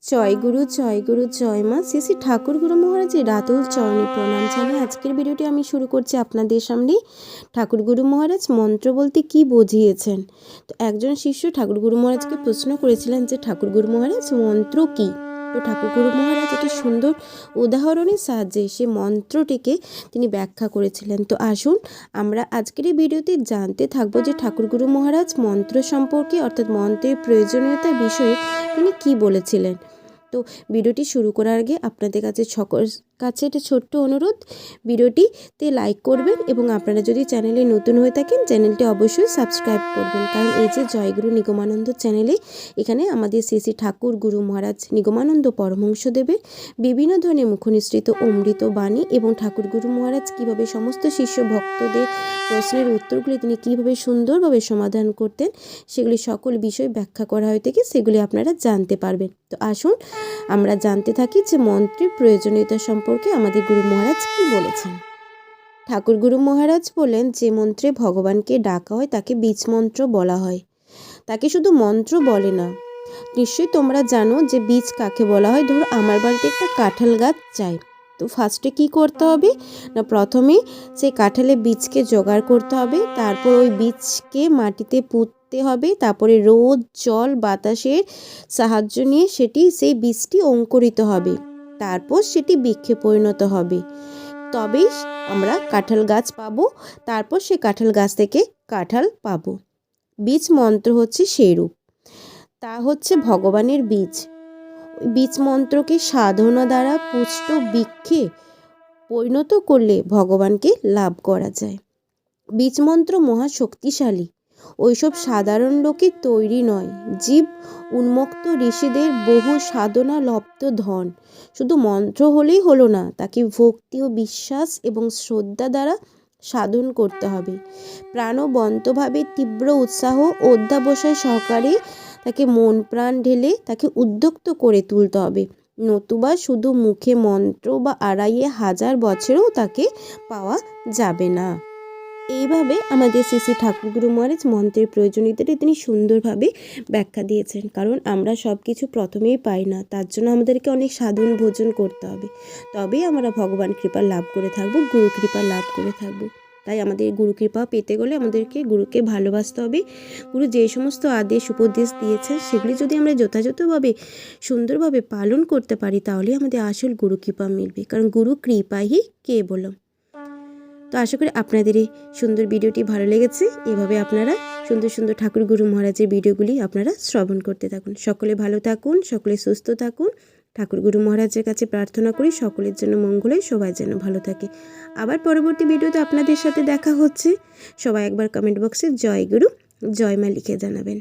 জয় গুরু জয় গুরু জয় মা শ্রী শ্রী ঠাকুর গুরু মহারাজের রাতুল চরণে প্রণাম জানিয়ে আজকের ভিডিওটি আমি শুরু করছি আপনাদের সামনে। ঠাকুর গুরু মহারাজ মন্ত্র বলতে কি বুঝিয়েছেন। তো একজন শিষ্য ঠাকুর গুরু মহারাজকে প্রশ্ন করেছিলেন যে ঠাকুর গুরু মহারাজ মন্ত্র কি। তো ঠাকুর গুরু মহারাজ একটি সুন্দর উদাহরণের সাহায্যে সে মন্ত্রটিকে তিনি ব্যাখ্যা করেছিলেন। তো আসুন আমরা আজকের এই ভিডিওতে জানতে থাকবো যে ঠাকুর গুরু মহারাজ মন্ত্র সম্পর্কে অর্থাৎ মন্ত্রের প্রয়োজনীয়তার বিষয়ে তিনি কি বলেছিলেন। তো ভিডিওটি শুরু করার আগে আপনাদের কাছে সকল কাছে একটা ছোট্ট অনুরোধ, ভিডিওটিতে লাইক করবেন এবং আপনারা যদি চ্যানেলে নতুন হয়ে থাকেন চ্যানেলটি অবশ্যই সাবস্ক্রাইব করবেন। কারণ এই যে জয়গুরু নিগমানন্দ চ্যানেলে এখানে আমাদের শ্রী শ্রী ঠাকুর গুরু মহারাজ নিগমানন্দ পরমহংসদেবের বিভিন্ন ধরনের মুখনিসৃত অমৃত বাণী এবং ঠাকুর গুরু মহারাজ কীভাবে সমস্ত শিষ্য ভক্তদের প্রশ্নের উত্তরগুলি তিনি কীভাবে সুন্দরভাবে সমাধান করতেন সেগুলি সকল বিষয় ব্যাখ্যা করা হয়ে থাকে, সেগুলি আপনারা জানতে পারবেন। তো আসুন আমরা জানতে থাকি যে মন্ত্রের প্রয়োজনীয়তা সম্পর্কে আমাদের গুরু মহারাজ কি বলেছেন। ঠাকুর গুরু মহারাজ বলেন যে মন্ত্রে ভগবানকে ডাকা হয় তাকে বীজ মন্ত্র বলা হয়, তাকে শুধু মন্ত্র বলে না। নিশ্চয়ই তোমরা জানো যে বীজ কাকে বলা হয়। ধরো আমার বাড়িতে একটা কাঁঠাল গাছ চাই, তো ফার্স্টে কি করতে হবে না, প্রথমে সেই কাঁঠালের বীজকে জোগাড় করতে হবে, তারপর ওই বীজকে মাটিতে পুঁততে হবে, তারপরে রোদ জল বাতাসের সাহায্য নিয়ে সেই বীজটি অঙ্কুরিত হবে, তারপর সেটি বৃক্ষে পরিণত হবে, তবেই আমরা কাঁঠাল গাছ পাবো, তারপর সে কাঁঠাল গাছ থেকে কাঁঠাল পাবো। বীজ মন্ত্র হচ্ছে সেই রূপ, তা হচ্ছে ভগবানের বীজ। বীজ মন্ত্রকে সাধনা দ্বারা পুষ্ট বৃক্ষে পরিণত করলে ভগবানকে লাভ করা যায়। বীজ মন্ত্র মহা শক্তিশালী, ওইসব সাধারণ লোকের তৈরি নয়, জীব উন্মুক্ত ঋষিদের বহু সাধনা লব্ধ ধন। শুধু মন্ত্র হলেই হলো না, তাকে ভক্তি ও বিশ্বাস এবং শ্রদ্ধা দ্বারা সাধন করতে হবে। প্রাণবন্তভাবে তীব্র উৎসাহ অধ্যাবসায় সহকারে তাকে মন প্রাণ ঢেলে তাকে উদ্যুক্ত করে তুলতে হবে, নতুবা শুধু মুখে মন্ত্র বা আড়াইয়ে হাজার বছরেও তাকে পাওয়া যাবে না। এইভাবে আমাদের শ্রী শ্রী ঠাকুর গুরু মহারাজ মন্ত্রের প্রয়োজনীয়তাটি তিনি সুন্দরভাবে ব্যাখ্যা দিয়েছেন। কারণ আমরা সব কিছু প্রথমেই পাই না, তার জন্য আমাদেরকে অনেক সাধন ভোজন করতে হবে, তবেই আমরা ভগবান কৃপা লাভ করে থাকবো, গুরু কৃপা লাভ করে থাকবো। তাই আমাদের গুরু কৃপা পেতে গেলে আমাদেরকে গুরুকে ভালোবাসতে হবে। গুরু যে সমস্ত আদেশ উপদেশ দিয়েছেন সেগুলি যদি আমরা যথাযথভাবে সুন্দরভাবে পালন করতে পারি তাহলে আমাদের আসল গুরু কৃপা মিলবে। কারণ গুরু কৃপাই কেবলম। তো আশা করি আপনাদের এই সুন্দর ভিডিওটি ভালো লেগেছে। এভাবে আপনারা সুন্দর সুন্দর ঠাকুর গুরু মহারাজের ভিডিওগুলি আপনারা শ্রবণ করতে থাকুন। সকলে ভালো থাকুন, সকলে সুস্থ থাকুন। ঠাকুর গুরু মহারাজের কাছে প্রার্থনা করি সকলের জন্য মঙ্গল হয়, সবাই যেন ভালো থাকে। আবার পরবর্তী ভিডিওতে আপনাদের সাথে দেখা হচ্ছে। সবাই একবার কমেন্ট বক্সে জয় গুরু জয় মা লিখে জানাবেন।